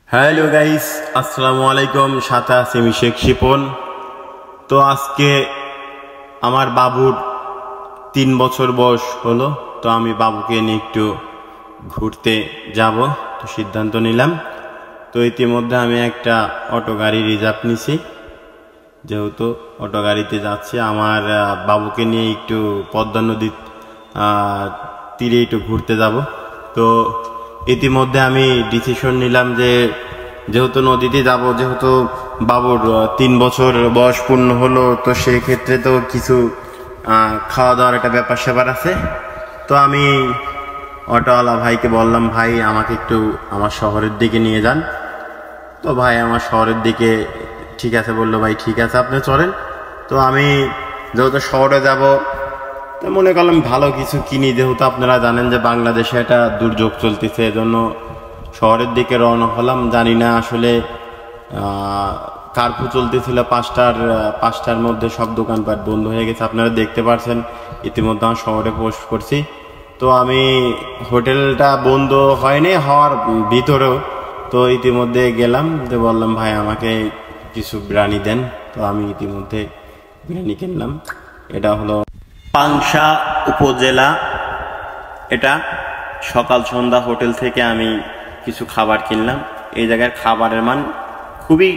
Hello guys, আসসালামু আলাইকুম। সাথে আছি আমি শেখ শিপন। তো আজকে আমার বাবুর 3 বছর বয়স হলো, তো আমি বাবুকে নিয়ে একটু ঘুরতে যাব, তো সিদ্ধান্ত নিলাম। তো ইতিমধ্যে আমি একটা অটো গাড়ি রিজার্ভ নিছি, যেহেতু অটো গাড়িতে যাচ্ছি। আমার বাবুকে নিয়ে একটু পদ্মা নদীর তীরে একটু ঘুরতে যাব। তো ইতিমধ্যে আমি ডিসিশন নিলাম যে যেহেতু নদীতে যাব, যেহেতু বাবুর 3 বছর বয়স পূর্ণ হলো, তো সেই ক্ষেত্রে তো কিছু খাওয়া দাওয়ার একটা ব্যাপার স্যাপার আছে। তো আমি অটোওয়ালা ভাইকে বললাম, ভাই আমাকে একটু আমার শহরের দিকে নিয়ে যান। তো ভাই আমার শহরের দিকে ঠিক আছে বললো, ভাই ঠিক আছে আপনি চলেন। তো আমি যেহেতু শহরে যাব, তো মনে করলাম ভালো কিছু কিনি, যেহেতু আপনারা জানেন যে বাংলাদেশে একটা দুর্যোগ চলতেছে, এজন্য শহরের দিকে রওনা হলাম। জানি না আসলে কারফিউ চলতেছিল 5টার মধ্যে সব দোকানপাট বন্ধ হয়ে গেছে। আপনারা দেখতে পাচ্ছেন ইতিমধ্যে আমার শহরে পোস্ট করছি। তো আমি হোটেলটা বন্ধ হয়নি, হওয়ার ভিতরেও। তো ইতিমধ্যে গেলাম, যে বললাম ভাই আমাকে কিছু বিরিয়ানি দেন। তো আমি ইতিমধ্যে বিরিয়ানি কিনলাম। এটা হলো পাংশা উপজেলা। এটা সকাল সন্ধ্যা হোটেল থেকে আমি কিছু খাবার কিনলাম। এই জায়গার খাবারের মান খুবই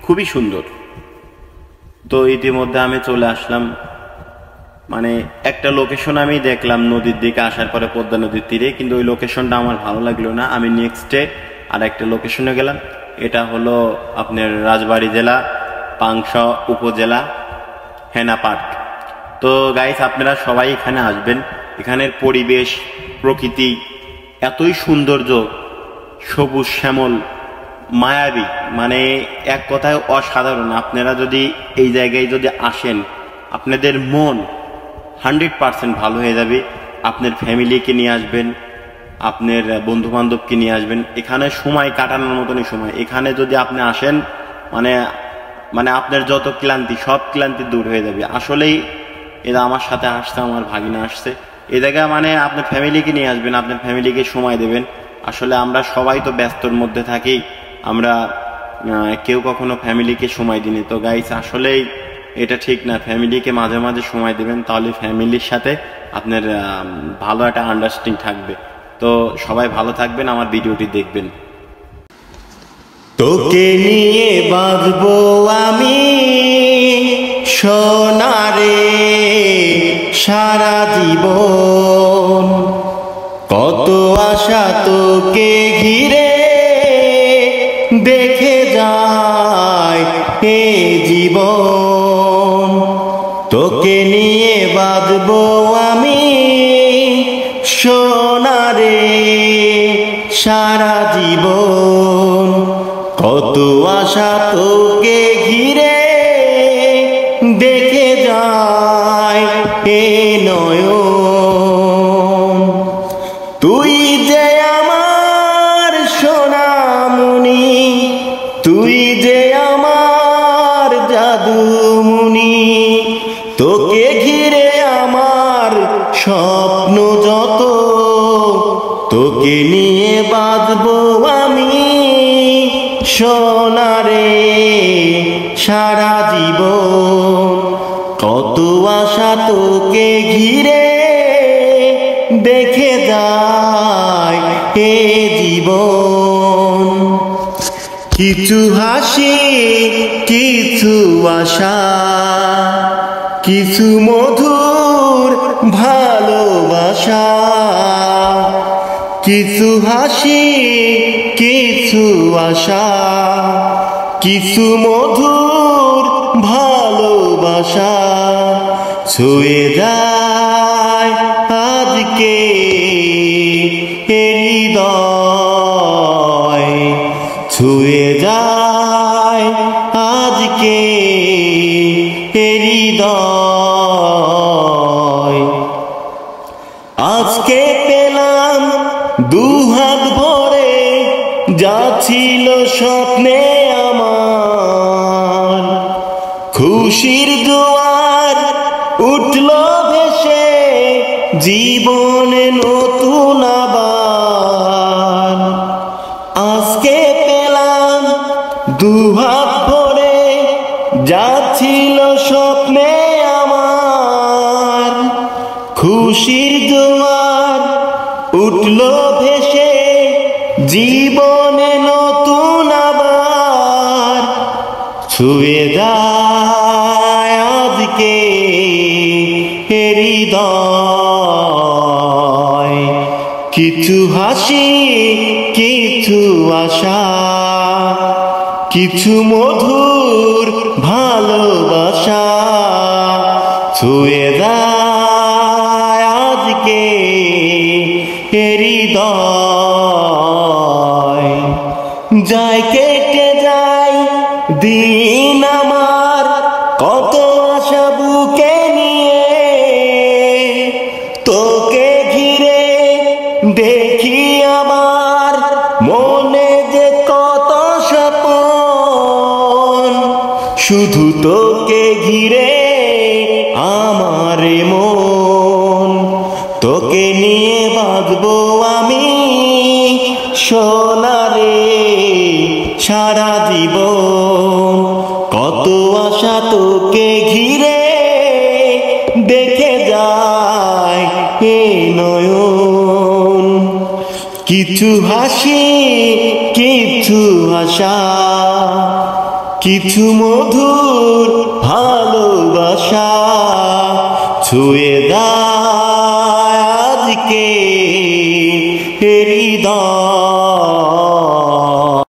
খুবই সুন্দর। তো ইতিমধ্যে আমি চলে আসলাম, মানে একটা লোকেশন আমি দেখলাম নদীর দিকে আসার পরে, পদ্মা নদীর তীরে, কিন্তু ওই লোকেশনটা আমার ভালো লাগলো না। আমি নেক্সট ডে আর একটা লোকেশনে গেলাম। এটা হলো আপনার রাজবাড়ী জেলা, পাংশা উপজেলা, হেনা পার্ক। তো গাইস আপনারা সবাই এখানে আসবেন। এখানের পরিবেশ প্রকৃতি এতই সৌন্দর্য, সবুজ শ্যামল মায়াবী, মানে এক কথায় অসাধারণ। আপনারা যদি এই জায়গায় যদি আসেন, আপনাদের মন 100% ভালো হয়ে যাবে। আপনার ফ্যামিলিকে নিয়ে আসবেন, আপনার বন্ধু বান্ধবকে নিয়ে আসবেন। এখানে সময় কাটানোর মতনই সময়। এখানে যদি আপনি আসেন, মানে মানে আপনার যত ক্লান্তি, সব ক্লান্তি দূর হয়ে যাবে। আসলেই এরা আমার সাথে আসছে, আমার ভাগিনা আসছে। এই জায়গায় মানে আপনার ফ্যামিলিকে নিয়ে আসবেন, আপনার ফ্যামিলিকে সময় দেবেন। আসলে আমরা সবাই তো ব্যস্তর মধ্যে থাকি, আমরা কেউ কখনো ফ্যামিলিকে সময় দিনি। তো গাইস আসলেই এটা ঠিক না, ফ্যামিলিকে মাঝে মাঝে সময় দেবেন, তাহলে ফ্যামিলির সাথে আপনার ভালো একটা আন্ডারস্ট্যান্ডিং থাকবে। তো সবাই ভালো থাকবেন, আমার ভিডিওটি দেখবেন। তোকে নিয়ে বাঁচবো আমি সোনারে সারা জীবন, কত আশা তোকে ঘিরে দেখে যায় এ জীবন। তোকে নিয়ে বাঁচবো আমি সোনারে সারা জীবন, কত আশা তোকে ঘিরে দেখে যায় এ নয়ন। তুই যে আমার সোনামণি, তুই যে আমার জাদুমণি, তোকে ঘিরে আমার স্বপ্ন যত, তোকে নিয়ে বাঁচবো আমি সোনারে সারা জীবন, কত আশা তোকে ঘিরে দেখে যায় এ জীবন। কিছু হাসি, কিছু আশা, কিছু মধুর ভালোবাসা, কিছু হাসি, কিছু আশা, কিছু মধুর ভালোবাসা, ছুঁয়ে যায় আজকে হৃদয়, ছুঁয়ে যায় আজকে হৃদয়। আজকে পেলাম দুহাত ভরে যা ছিল স্বপ্নে আমার, খুশির জোয়ার উঠল ভেসে জীবনে নতুন আবার। আজকে পেলাম দুহাত ভরে যাচ্ছিল স্বপ্নে আমার, খুশির জোয়ার উঠলো ভেসে জীবনে নতুন আবার, ছুঁয়ে যায় আজকে হৃদয়, কিছু হাসি কিছু আশা, কিছু মধুর ভালোবাসা, ছুঁয়ে যায় আজকে হৃদয়। যায় কেটে যায় দিন আমার কত আশা বুকে নিয়ে, তোকে ঘিরে দেখি আমার মনে যে কত স্বপন, শুধু তোকে ঘিরে আমার মন, তোকে নিয়ে বাঁচবো আমি সোনারে সারা জীবন, কত আশা তোকে ঘিরে দেখে যায় এ নয়ন, কিছু হাসি কিছু আশা, কিছু মধুর ভালোবাসা, ছুঁয়ে যায়